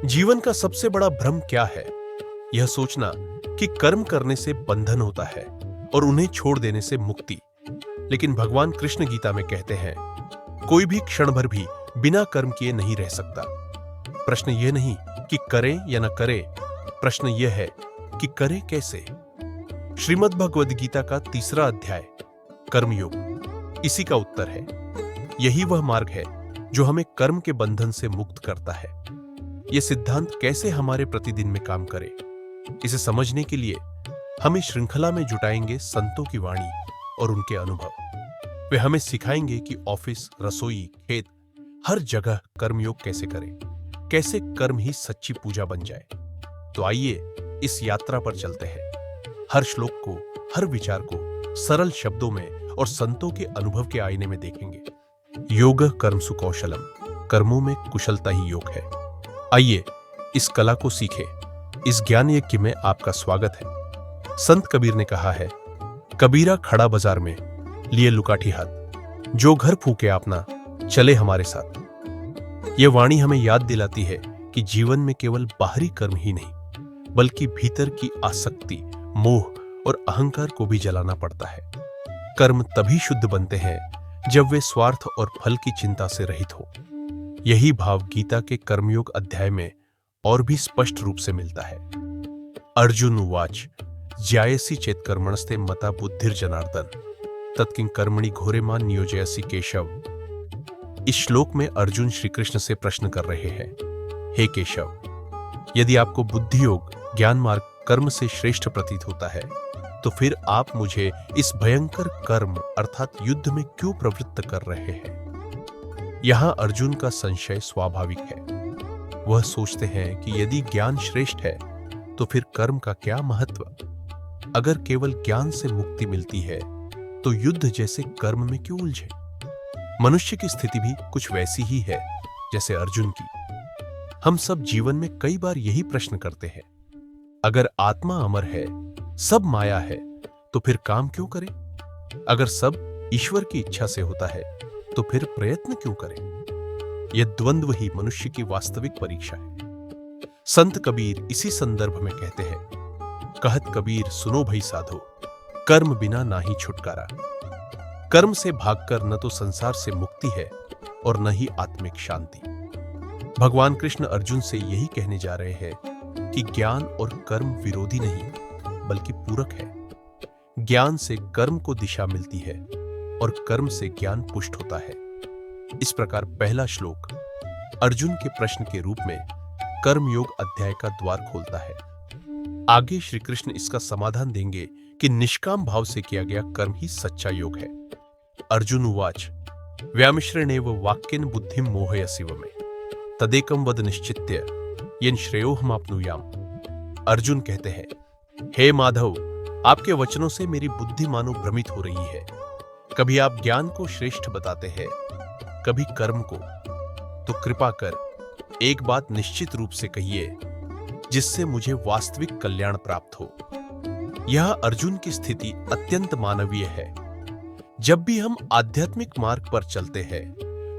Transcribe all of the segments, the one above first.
जीवन का सबसे बड़ा भ्रम क्या है? यह सोचना कि कर्म करने से बंधन होता है और उन्हें छोड़ देने से मुक्ति। लेकिन भगवान कृष्ण गीता में कहते हैं, कोई भी क्षण भर भी बिना कर्म किए नहीं रह सकता। प्रश्न यह नहीं कि करें या न करें, प्रश्न यह है कि करें कैसे। श्रीमद् भगवद गीता का 3रा अध्याय कर्मयोग इसी का उत्तर है। यही वह मार्ग है जो हमें कर्म के बंधन से मुक्त करता है। यह सिद्धांत कैसे हमारे प्रतिदिन में काम करे, इसे समझने के लिए हम इस श्रृंखला में जुटाएंगे संतों की वाणी और उनके अनुभव। वे हमें सिखाएंगे कि ऑफिस, रसोई, खेत, हर जगह कर्मयोग कैसे करें, कैसे कर्म ही सच्ची पूजा बन जाए। तो आइए इस यात्रा पर चलते हैं। हर श्लोक को, हर विचार को सरल शब्दों में और संतों के अनुभव के आईने में देखेंगे। योग कर्मसु कौशलम, कर्मों में कुशलता ही योग है। आइए इस कला को सीखें। इस ज्ञान यज्ञ में आपका स्वागत है। संत कबीर ने कहा है, कबीरा खड़ा बाजार में लिए लुकाठी हाथ, जो घर फूके अपना चले हमारे साथ। यह वाणी हमें याद दिलाती है कि जीवन में केवल बाहरी कर्म ही नहीं, बल्कि भीतर की आसक्ति, मोह और अहंकार को भी जलाना पड़ता है। कर्म तभी शुद्ध बनते हैं जब वे स्वार्थ और फल की चिंता से रहित हो। यही भाव गीता के कर्मयोग अध्याय में और भी स्पष्ट रूप से मिलता है। अर्जुन उवाच ज्यायसि चेत कर्मणस्ते मता बुद्धिर जनार्दन तत्किं कर्मणि घोरे मान नियोजयसि केशव। इस श्लोक में अर्जुन श्री कृष्ण से प्रश्न कर रहे हैं, हे केशव, यदि आपको बुद्धि योग, ज्ञान मार्ग कर्म से श्रेष्ठ प्रतीत होता है, तो फिर आप मुझे इस भयंकर कर्म अर्थात युद्ध में क्यों प्रवृत्त कर रहे हैं? यहां अर्जुन का संशय स्वाभाविक है। वह सोचते हैं कि यदि ज्ञान श्रेष्ठ है तो फिर कर्म का क्या महत्व? अगर केवल ज्ञान से मुक्ति मिलती है तो युद्ध जैसे कर्म में क्यों उलझे? मनुष्य की स्थिति भी कुछ वैसी ही है जैसे अर्जुन की। हम सब जीवन में कई बार यही प्रश्न करते हैं, अगर आत्मा अमर है, सब माया है, तो फिर काम क्यों करें? अगर सब ईश्वर की इच्छा से होता है तो फिर प्रयत्न क्यों करें? यह द्वंद्व ही मनुष्य की वास्तविक परीक्षा है। संत कबीर इसी संदर्भ में कहते हैं, कहत कबीर सुनो भई साधो, कर्म बिना ना ही छुटकारा। कर्म से भागकर न तो संसार से मुक्ति है और न ही आत्मिक शांति। भगवान कृष्ण अर्जुन से यही कहने जा रहे हैं कि ज्ञान और कर्म विरोधी नहीं, बल्कि पूरक है। ज्ञान से कर्म को दिशा मिलती है और कर्म से ज्ञान पुष्ट होता है। इस प्रकार पहला श्लोक अर्जुन के प्रश्न के रूप में कर्मयोग अध्याय का द्वार खोलता है। आगे श्री कृष्ण इसका समाधान देंगे कि निष्काम भाव से किया गया कर्म ही सच्चा योग है। अर्जुन उवाच व्यामिश्रणेव वाक्येन बुद्धिम मोहयसिव मे तदेकम वद निश्चित्य येन श्रेयोहमाप्नुयाम। अर्जुन कहते हैं, हे माधव, आपके वचनों से मेरी बुद्धि मानो भ्रमित हो रही है। कभी आप ज्ञान को श्रेष्ठ बताते हैं, कभी कर्म को। तो कृपा कर एक बात निश्चित रूप से कहिए जिससे मुझे वास्तविक कल्याण प्राप्त हो। यह अर्जुन की स्थिति अत्यंत मानवीय है। जब भी हम आध्यात्मिक मार्ग पर चलते हैं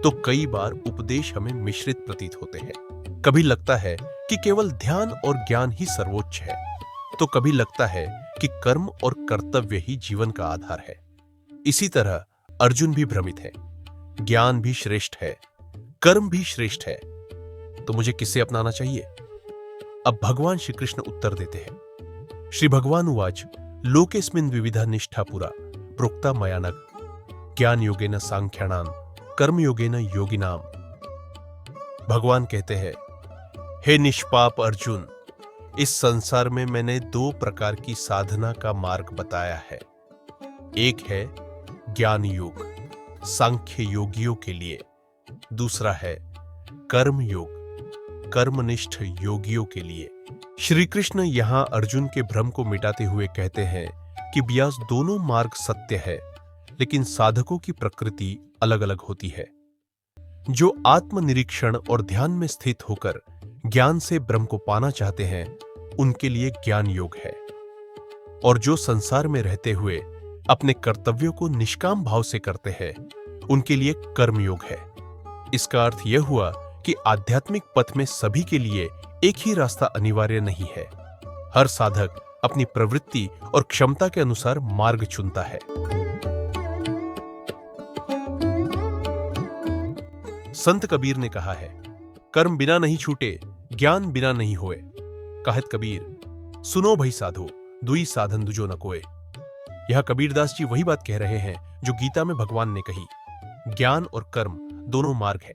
तो कई बार उपदेश हमें मिश्रित प्रतीत होते हैं। कभी लगता है कि केवल ध्यान और ज्ञान ही सर्वोच्च है, तो कभी लगता है कि कर्म और कर्तव्य ही जीवन का आधार है। इसी तरह अर्जुन भी भ्रमित है। ज्ञान भी श्रेष्ठ है, कर्म भी श्रेष्ठ है, तो मुझे किसे अपनाना चाहिए? अब भगवान श्री कृष्ण उत्तर देते हैं। श्री भगवान उवाच लोकेस्मिन् विविधा निष्ठा पुरा प्रोक्ता मया नघ ज्ञान योगेन सांख्यानाम कर्म योगेन योगिनाम। भगवान कहते हैं, हे निष्पाप अर्जुन, इस संसार में मैंने 2 प्रकार की साधना का मार्ग बताया है। एक है ज्ञान योग, सांख्य योगियों के लिए। दूसरा है कर्म योग, कर्मनिष्ठ योगियों के लिए। श्री कृष्ण यहां अर्जुन के भ्रम को मिटाते हुए कहते हैं कि ब्यास दोनों मार्ग सत्य है, लेकिन साधकों की प्रकृति अलग अलग होती है। जो आत्मनिरीक्षण और ध्यान में स्थित होकर ज्ञान से ब्रह्म को पाना चाहते हैं, उनके लिए ज्ञान योग है। और जो संसार में रहते हुए अपने कर्तव्यों को निष्काम भाव से करते हैं, उनके लिए कर्म योग है। इसका अर्थ यह हुआ कि आध्यात्मिक पथ में सभी के लिए एक ही रास्ता अनिवार्य नहीं है। हर साधक अपनी प्रवृत्ति और क्षमता के अनुसार मार्ग चुनता है। संत कबीर ने कहा है, कर्म बिना नहीं छूटे, ज्ञान बिना नहीं होए। कहत कबीर, सुनो भई साधो, दुई साधन दुजो न कोय। यह कबीरदास जी वही बात कह रहे हैं जो गीता में भगवान ने कही। ज्ञान और कर्म दोनों मार्ग है।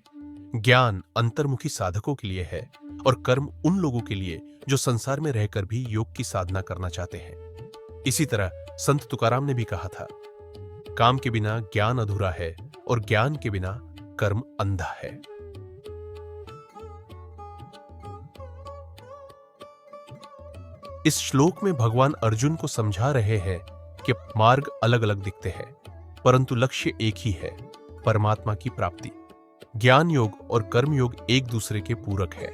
ज्ञान अंतर्मुखी साधकों के लिए है और कर्म उन लोगों के लिए जो संसार में रहकर भी योग की साधना करना चाहते हैं। इसी तरह संत तुकाराम ने भी कहा था, काम के बिना ज्ञान अधूरा है और ज्ञान के बिना कर्म अंधा है। इस श्लोक में भगवान अर्जुन को समझा रहे हैं कि मार्ग अलग अलग दिखते हैं, परंतु लक्ष्य एक ही है, परमात्मा की प्राप्ति। ज्ञान योग और कर्म योग एक दूसरे के पूरक है।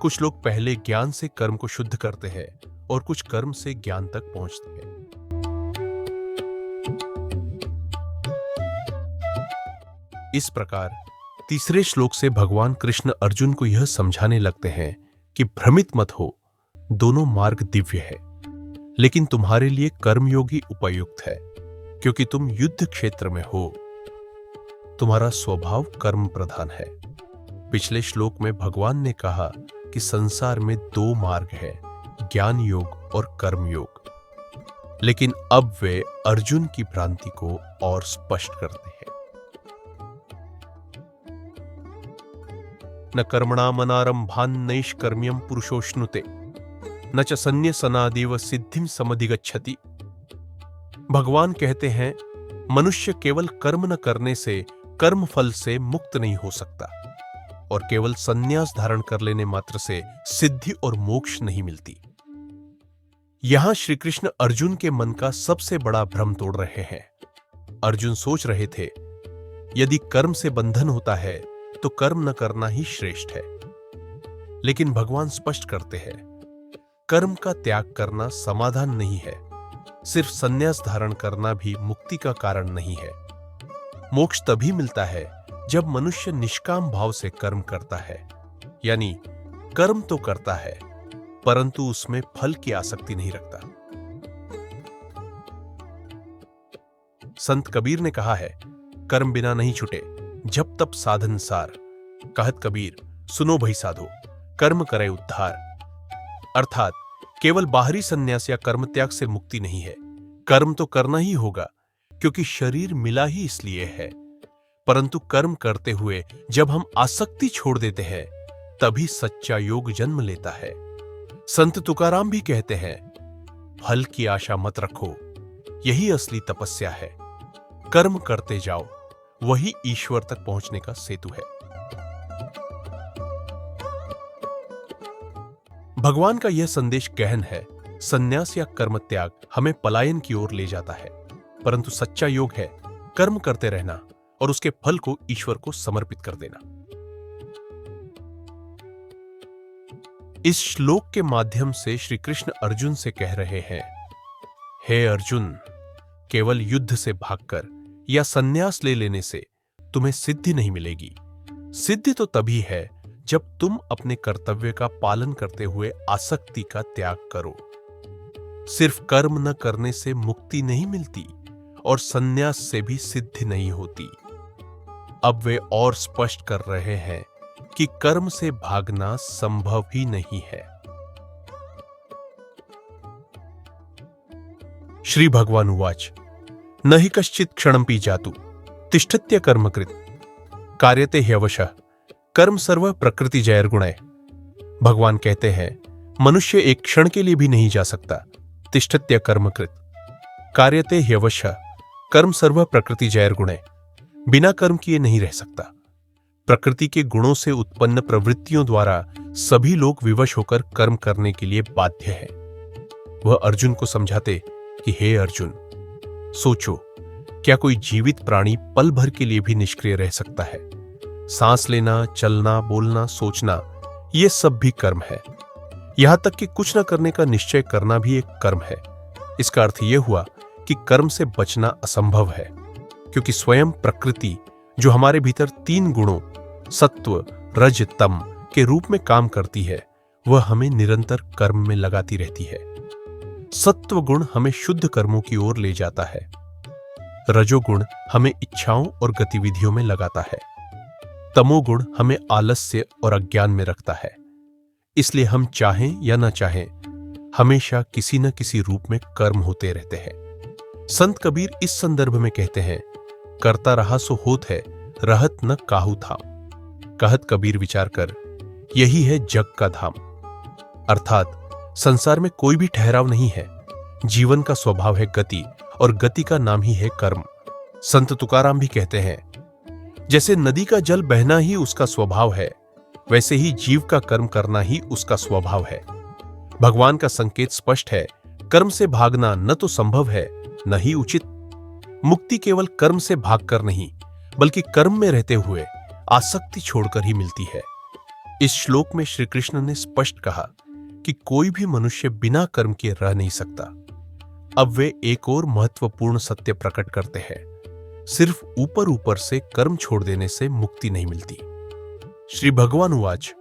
कुछ लोग पहले ज्ञान से कर्म को शुद्ध करते हैं और कुछ कर्म से ज्ञान तक पहुंचते हैं। इस प्रकार तीसरे श्लोक से भगवान कृष्ण अर्जुन को यह समझाने लगते हैं कि भ्रमित मत हो, दोनों मार्ग दिव्य है, लेकिन तुम्हारे लिए कर्मयोग ही उपयुक्त है, क्योंकि तुम युद्ध क्षेत्र में हो। तुम्हारा स्वभाव कर्म प्रधान है। पिछले श्लोक में भगवान ने कहा कि संसार में दो मार्ग है, ज्ञान योग और कर्म योग, लेकिन अब वे अर्जुन की भ्रांति को और स्पष्ट करते हैं। न कर्मणामनारंभान् नैष्कर्म्यं पुरुषोश्नुते न च संन्यसनादेव सिद्धिं समधिगच्छति। भगवान कहते हैं, मनुष्य केवल कर्म न करने से कर्म फल से मुक्त नहीं हो सकता और केवल संन्यास धारण कर लेने मात्र से सिद्धि और मोक्ष नहीं मिलती। यहां श्री कृष्ण अर्जुन के मन का सबसे बड़ा भ्रम तोड़ रहे हैं। अर्जुन सोच रहे थे, यदि कर्म से बंधन होता है तो कर्म न करना ही श्रेष्ठ है, लेकिन भगवान स्पष्ट करते हैं, कर्म का त्याग करना समाधान नहीं है, सिर्फ संन्यास धारण करना भी मुक्ति का कारण नहीं है। मोक्ष तभी मिलता है जब मनुष्य निष्काम भाव से कर्म करता है, यानी कर्म तो करता है परंतु उसमें फल की आसक्ति नहीं रखता। संत कबीर ने कहा है, कर्म बिना नहीं छूटे, जब तब साधन सार। कहत कबीर, सुनो भई साधो, कर्म करे उद्धार। अर्थात केवल बाहरी संन्यास या कर्म त्याग से मुक्ति नहीं है, कर्म तो करना ही होगा, क्योंकि शरीर मिला ही इसलिए है। परंतु कर्म करते हुए जब हम आसक्ति छोड़ देते हैं, तभी सच्चा योग जन्म लेता है। संत तुकाराम भी कहते हैं, फल की आशा मत रखो, यही असली तपस्या है। कर्म करते जाओ, वही ईश्वर तक पहुंचने का सेतु है। भगवान का यह संदेश गहन है। संन्यास या कर्म त्याग हमें पलायन की ओर ले जाता है, परंतु सच्चा योग है कर्म करते रहना और उसके फल को ईश्वर को समर्पित कर देना। इस श्लोक के माध्यम से श्री कृष्ण अर्जुन से कह रहे हैं, हे अर्जुन, केवल युद्ध से भागकर या संन्यास ले लेने से तुम्हें सिद्धि नहीं मिलेगी। सिद्धि तो तभी है जब तुम अपने कर्तव्य का पालन करते हुए आसक्ति का त्याग करो। सिर्फ कर्म न करने से मुक्ति नहीं मिलती और संन्यास से भी सिद्धि नहीं होती। अब वे और स्पष्ट कर रहे हैं कि कर्म से भागना संभव ही नहीं है। श्री भगवान उवाच, न हि कश्चित् क्षणमपि जातु तिष्ठत्य कर्मकृत् कार्यते ह्यवशः कर्म सर्व प्रकृति जैर्गुणैः। भगवान कहते हैं, मनुष्य एक क्षण के लिए भी नहीं जा सकता। तिष्ठत्य कर्मकृत् कार्यते ह्यवशः कर्म सर्व प्रकृति जैर्गुणैः। बिना कर्म किए नहीं रह सकता। प्रकृति के गुणों से उत्पन्न प्रवृत्तियों द्वारा सभी लोग विवश होकर कर्म करने के लिए बाध्य हैं। वह अर्जुन को समझाते कि हे अर्जुन, सोचो, क्या कोई जीवित प्राणी पल भर के लिए भी निष्क्रिय रह सकता है? सांस लेना, चलना, बोलना, सोचना, यह सब भी कर्म है। यहां तक कि कुछ न करने का निश्चय करना भी एक कर्म है। इसका अर्थ यह हुआ कि कर्म से बचना असंभव है, क्योंकि स्वयं प्रकृति जो हमारे भीतर तीन गुणों सत्व, रज तम के रूप में काम करती है, वह हमें निरंतर कर्म में लगाती रहती है। सत्व गुण हमें शुद्ध कर्मों की ओर ले जाता है। रजोगुण हमें इच्छाओं और गतिविधियों में लगाता है। तमोगुण हमें आलस्य और अज्ञान में रखता है। इसलिए हम चाहें या न चाहें, हमेशा किसी न किसी रूप में कर्म होते रहते हैं। संत कबीर इस संदर्भ में कहते हैं, करता रहा सो होत है, रहत न काहू था। कहत कबीर विचार कर, यही है जग का धाम। अर्थात संसार में कोई भी ठहराव नहीं है। जीवन का स्वभाव है गति, और गति का नाम ही है कर्म। संत तुकाराम भी कहते हैं, जैसे नदी का जल बहना ही उसका स्वभाव है, वैसे ही जीव का कर्म करना ही उसका स्वभाव है। भगवान का संकेत स्पष्ट है, कर्म से भागना न तो संभव है न ही उचित। मुक्ति केवल कर्म से भागकर नहीं, बल्कि कर्म में रहते हुए आसक्ति छोड़कर ही मिलती है। इस श्लोक में श्री कृष्ण ने स्पष्ट कहा कि कोई भी मनुष्य बिना कर्म किए रह नहीं सकता। अब वे एक और महत्वपूर्ण सत्य प्रकट करते हैं, सिर्फ ऊपर ऊपर से कर्म छोड़ देने से मुक्ति नहीं मिलती। श्री भगवान उवाच,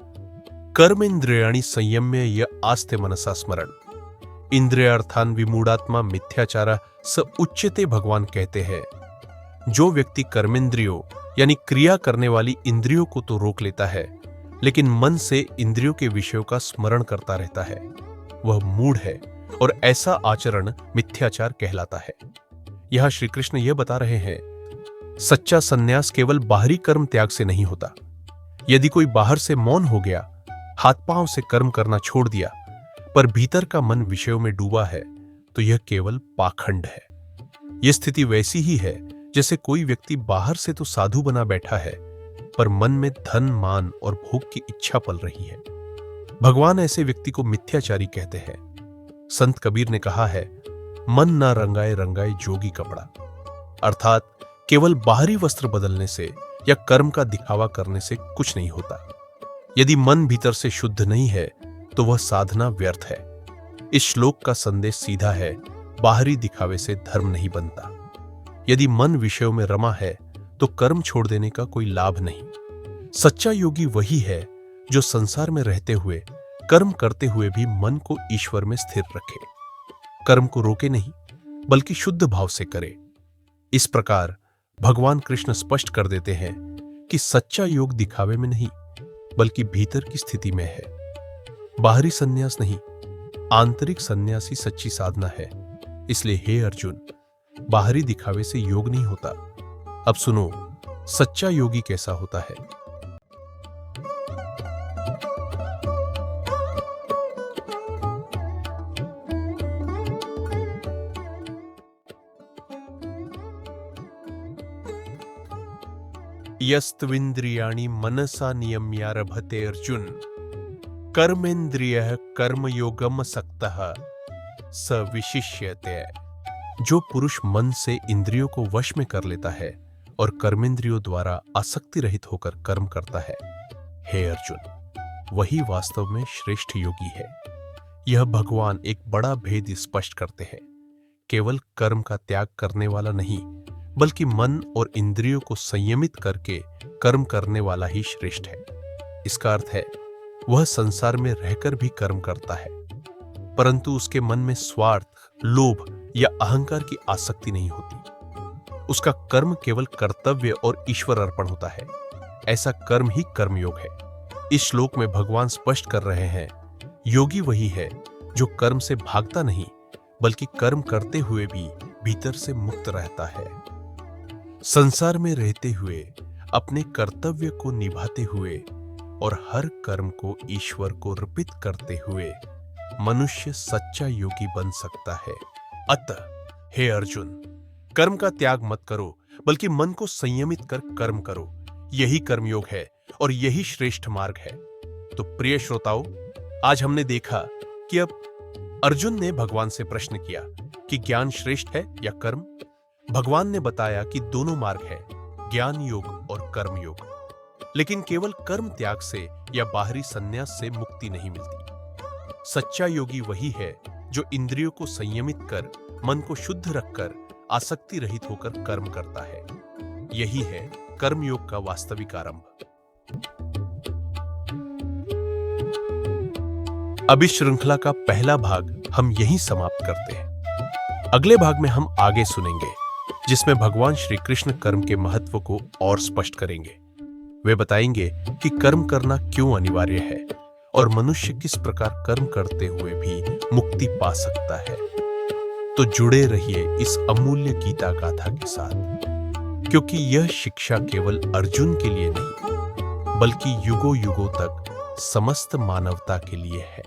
कर्मेन्द्रियाणि संयम्य य आस्ते मनसा स्मरण इंद्रियार्थान विमूढ़ात्मा मिथ्याचारा स उच्यते। भगवान कहते हैं, जो व्यक्ति कर्मेंद्रियों यानी क्रिया करने वाली इंद्रियों को तो रोक लेता है, लेकिन मन से इंद्रियों के विषयों का स्मरण करता रहता है, वह मूढ़ है और ऐसा आचरण मिथ्याचार कहलाता है। यहां श्री कृष्ण यह बता रहे हैं, सच्चा संन्यास केवल बाहरी कर्म त्याग से नहीं होता। यदि कोई बाहर से मौन हो गया, हाथ पांव से कर्म करना छोड़ दिया, पर भीतर का मन विषयों में डूबा है, तो यह केवल पाखंड है। यह स्थिति वैसी ही है जैसे कोई व्यक्ति बाहर से तो साधु बना बैठा है, पर मन में धन मान और भोग की इच्छा पल रही है। भगवान ऐसे व्यक्ति को मिथ्याचारी कहते हैं। संत कबीर ने कहा है, मन ना रंगाए रंगाए जोगी कपड़ा। अर्थात केवल बाहरी वस्त्र बदलने से या कर्म का दिखावा करने से कुछ नहीं होता। यदि मन भीतर से शुद्ध नहीं है तो वह साधना व्यर्थ है। इस श्लोक का संदेश सीधा है, बाहरी दिखावे से धर्म नहीं बनता। यदि मन विषयों में रमा है तो कर्म छोड़ देने का कोई लाभ नहीं। सच्चा योगी वही है जो संसार में रहते हुए, कर्म करते हुए भी मन को ईश्वर में स्थिर रखे, कर्म को रोके नहीं बल्कि शुद्ध भाव से करे। इस प्रकार भगवान कृष्ण स्पष्ट कर देते हैं कि सच्चा योग दिखावे में नहीं बल्कि भीतर की स्थिति में है। बाहरी सन्यास नहीं, आंतरिक सन्यास ही सच्ची साधना है। इसलिए हे अर्जुन, बाहरी दिखावे से योग नहीं होता। अब सुनो, सच्चा योगी कैसा होता है। यस्त्विन्द्रियाणि मनसा नियम्यारभते अर्जुन कर्मेन्द्रियः कर्मयोगम सक्तः स विशिष्यते। जो पुरुष मन से इंद्रियों को वश में कर लेता है और कर्मेंद्रियों द्वारा आसक्ति रहित होकर कर्म करता है, हे अर्जुन, वही वास्तव में श्रेष्ठ योगी है। यह भगवान एक बड़ा भेद स्पष्ट करते हैं। केवल कर्म का त्याग करने वाला नहीं, बल्कि मन और इंद्रियों को संयमित करके कर्म करने वाला ही श्रेष्ठ है। इसका अर्थ है, वह संसार में रहकर भी कर्म करता है, परंतु उसके मन में स्वार्थ, लोभ या अहंकार की आसक्ति नहीं होती। उसका कर्म केवल कर्तव्य और ईश्वर अर्पण होता है। ऐसा कर्म ही कर्मयोग है। इस श्लोक में भगवान स्पष्ट कर रहे हैं, योगी वही है जो कर्म से भागता नहीं बल्कि कर्म करते हुए भी भीतर से मुक्त रहता है। संसार में रहते हुए, अपने कर्तव्य को निभाते हुए और हर कर्म को ईश्वर को अर्पित करते हुए मनुष्य सच्चा योगी बन सकता है। अतः हे अर्जुन, कर्म का त्याग मत करो बल्कि मन को संयमित कर कर्म करो। यही कर्मयोग है और यही श्रेष्ठ मार्ग है। तो प्रिय श्रोताओं, आज हमने देखा कि अब अर्जुन ने भगवान से प्रश्न किया कि ज्ञान श्रेष्ठ है या कर्म। भगवान ने बताया कि दोनों मार्ग है, ज्ञान योग और कर्म योग। लेकिन केवल कर्म त्याग से या बाहरी संन्यास से मुक्ति नहीं मिलती। सच्चा योगी वही है जो इंद्रियों को संयमित कर, मन को शुद्ध रखकर, आसक्ति रहित होकर कर्म करता है। यही है कर्मयोग का वास्तविक आरंभ। अब इस श्रृंखला का पहला भाग हम यहीं समाप्त करते हैं। अगले भाग में हम आगे सुनेंगे, जिसमें भगवान श्री कृष्ण कर्म के महत्व को और स्पष्ट करेंगे। वे बताएंगे कि कर्म करना क्यों अनिवार्य है और मनुष्य किस प्रकार कर्म करते हुए भी मुक्ति पा सकता है। तो जुड़े रहिए इस अमूल्य गीता गाथा के साथ, क्योंकि यह शिक्षा केवल अर्जुन के लिए नहीं, बल्कि युगों युगों तक समस्त मानवता के लिए है।